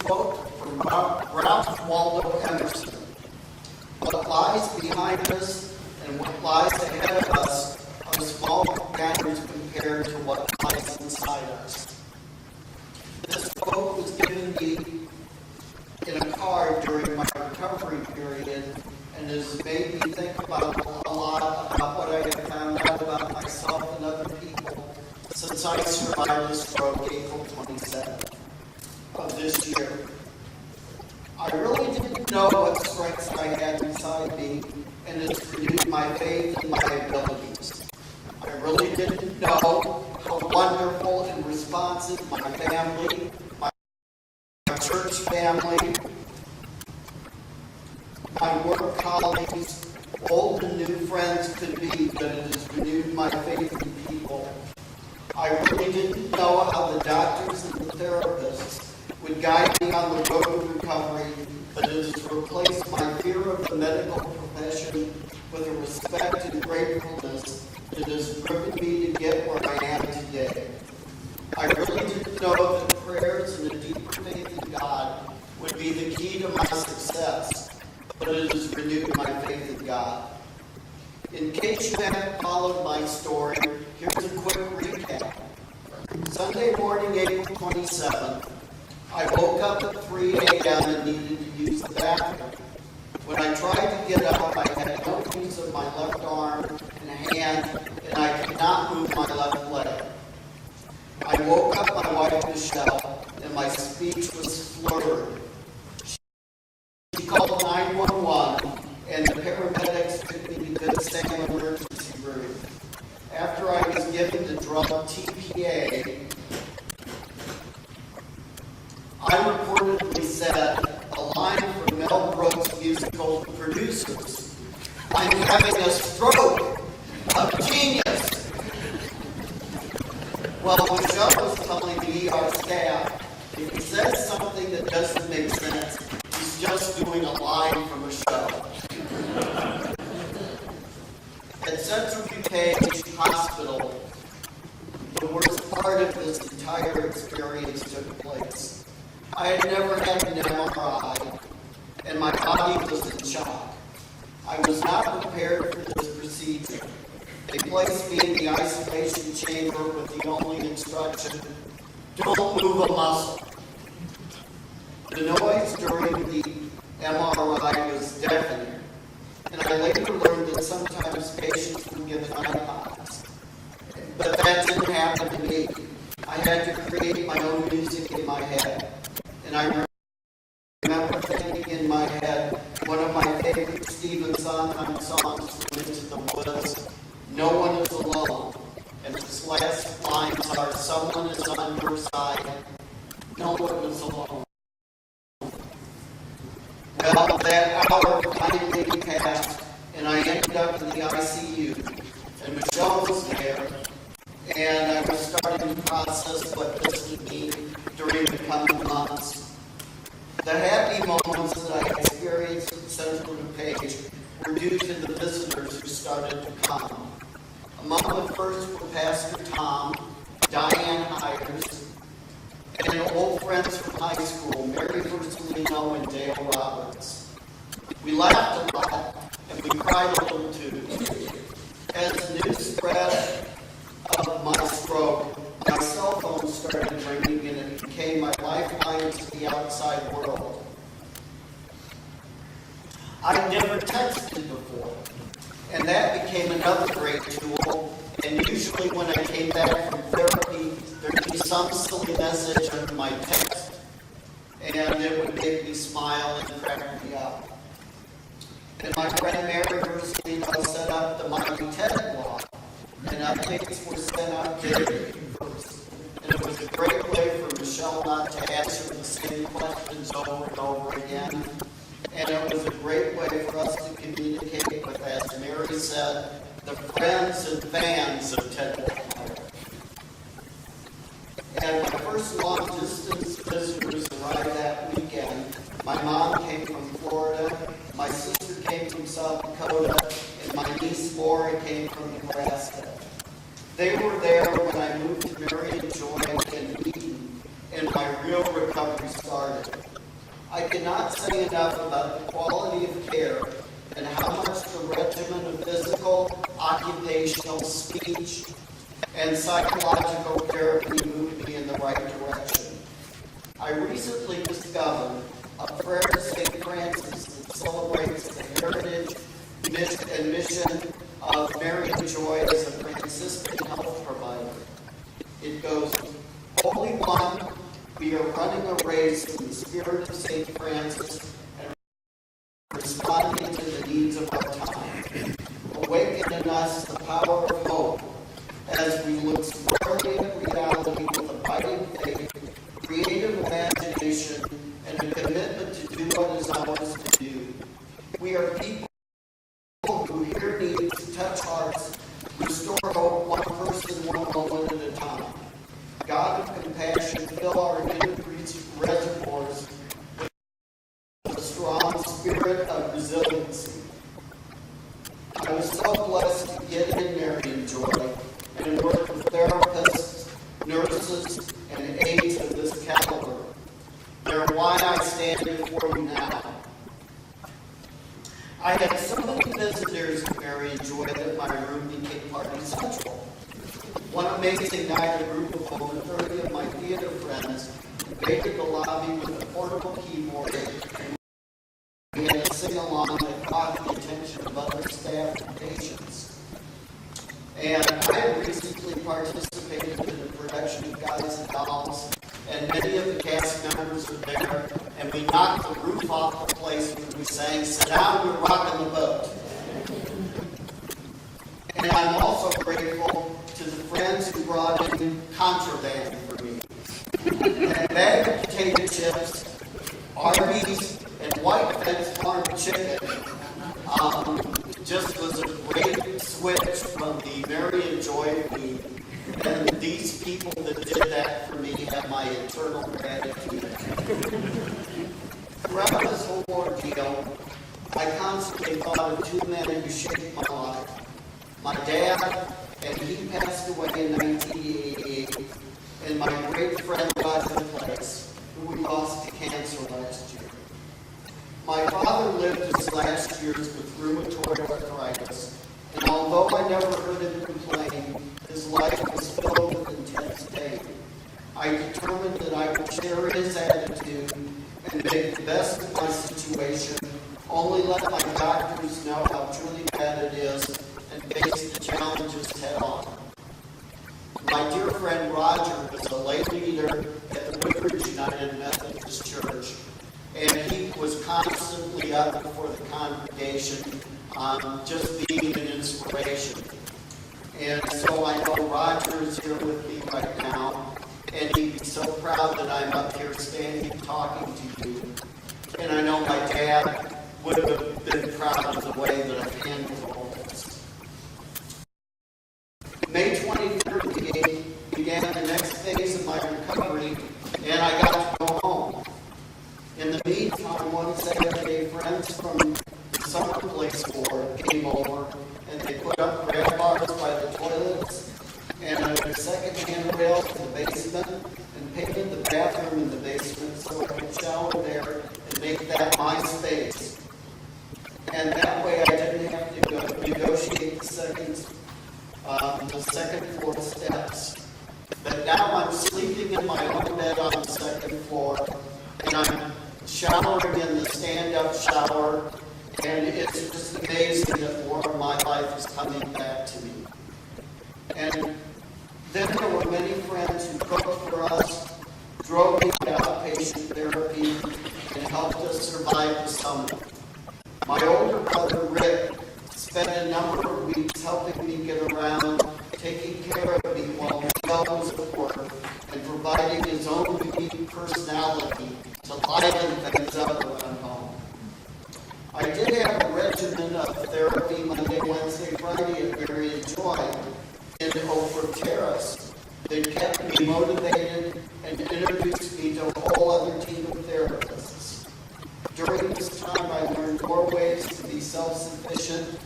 quote from Ralph Waldo Emerson. What lies behind us and what lies ahead of us are small matters compared to what lies inside us. This quote was given me in a card during my recovery period and has made me think about a lot about what I have found out about myself and other people since I survived a stroke April 27th of this year. I really didn't know what strengths I had inside me, and it's renewed my faith and my abilities. I really didn't know how wonderful and responsive my family, my church family, my work colleagues, old and new friends could be, but it has renewed my faith in people. I really didn't know how the doctors and the therapists would guide me on the road to recovery, but it has replaced my fear of the medical profession with a respect and gratefulness that has driven me to get where I am today. I really didn't know that prayers and a deeper faith in God would be the key to my success, but it has renewed my faith in God. In case you haven't followed my story, here's a quick recap. Sunday morning, April 27th, I woke up at 3 a.m. and needed to use the bathroom. When I tried to get up, I had no use of my left arm and hand, and I could not move my left leg. I woke up my wife, Michelle, and my speech was slurred. She called 911, and the paramedics took me to Good Sam emergency room. After I was given the drug TPA, I reportedly said a line from Mel Brooks' musical Producers. I'm having a stroke of genius. Well, Michelle was telling the ER staff, if he says something that doesn't make sense, he's just doing a line from a show. At Central DuPage Hospital, the worst part of this entire experience took place. I had never had an MRI, and my body was in shock. I was not prepared for this procedure. They placed me in the isolation chamber with the only instruction, don't move a muscle. The noise during the MRI was deafening, and I later learned that sometimes patients were given iPods. But that didn't happen to me. I had to create my own music in my head. And I remember thinking in my head, one of my favorite Stephen Sondheim songs from Into the Woods, no one is alone. And its last lines are, someone is on your side, no one is alone. Well, that hour finally passed, and I ended up in the ICU. And Michelle was there, and I was starting to process what this would mean during the coming months. The happy moments that I experienced at Central DuPage were due to the visitors who started to come. Among the first were Pastor Tom, Diane Hires, and old friends from high school, Mary Versalino and Dale Roberts. We laughed a lot, and we cried a little too. As the news spread of my stroke, my cell phone started ringing, and it became my lifeline to the outside world. I'd never texted before, and that became another great tool. And usually when I came back from therapy, there'd be some silly message under my text, and it would make me smile and crack me up. And my friend Mary Versalino set up the Mighty TED blog, and updates were sent out daily first. And it was a great way for Michelle not to answer the same questions over and over again. And it was a great way for us to communicate with, as Mary said, the friends and fans of Ted Waltmire. And my first long-distance visitors arrived that weekend. My mom came from Florida, my sister came from South Dakota, and my niece Laura came from Nebraska. They were there when I moved to Mary and Joy and Eden, and and my real recovery started. I cannot say enough about the quality of care and how much the regimen of physical, occupational, speech, and psychological therapy moved me in the right direction. I recently discovered a prayer to St. Francis that celebrates the heritage and mission of Mary and Joy as a Franciscan health provider. It goes, Holy One, we are running a race in the spirit of St. Francis and responding to the needs of our time. Awaken in us the power of hope as we look squarely at reality with abiding faith, creative imagination, and a commitment to do what is ours to do. We are people who hear needs, touch hearts, restore hope one person, one moment at a time. God of compassion, fill our inner reservoirs with a strong spirit of resiliency. I was so blessed to get in Mary and Joy and work with therapists, nurses, and aides of this caliber. They're why I stand before you now. I had so many visitors to Mary and Joy that my room became party central. One amazing night, a group of over 30 of my theater friends invaded the lobby with a portable keyboard, and we had a sing-along that caught the attention of other staff and patients. And I had recently participated in the production of Guys and Dolls, and many of the cast members were there, and we knocked the roof off the place when we sang, "Sit down, we're rocking the boat." And I'm also grateful to the friends who brought in contraband for me. And bag of potato chips, Arby's, and White Fence Farm chicken just was a great switch from the Mary and Joy food. And these people that did that for me have my eternal gratitude. Throughout this whole ordeal, I constantly thought of two men who shaped my life. My dad, and he passed away in 1988, and my great friend Roger Place, who we lost to cancer last year. My father lived his last years with rheumatoid arthritis, and although I never heard him complain, his life was filled with intense pain. I determined that I would share his attitude and make the best of my situation, only let my doctors know how truly bad it is, and face the challenges head on. My dear friend Roger was a lay leader at the Woodbridge United Methodist Church, and he was constantly up before the congregation, just being an inspiration. And so I know Roger is here with me right now, and he'd be so proud that I'm up here standing talking to you. And I know my dad would have been proud of the way that I've handled all this. May 23rd began the next phase of my recovery, and I got to go home. In the meantime, one Saturday, friends from the summer place board came over, and they put up grab bars by the toilets and a second handrail to the basement, and painted the bathroom in the basement so I could shower there and make that my space. And that way I didn't have to go negotiate the second floor steps. But now I'm sleeping in my own bed on the second floor, and I'm showering in the stand-up shower, and it's just amazing that more of my life is coming back to me. And then there were many friends who cooked for us, drove me to outpatient therapy, and helped us survive the summer. My older brother, Rick, spent a number of weeks helping me get around, taking care of me while he was at work, and providing his own unique personality to liven things up when I'm home. I did have a regimen of therapy Monday, Wednesday, Friday at Mary and Joy in Oakwood Terrace that kept me motivated and introduced me to a whole other team of therapists. During this time, I learned more ways to be self-sufficient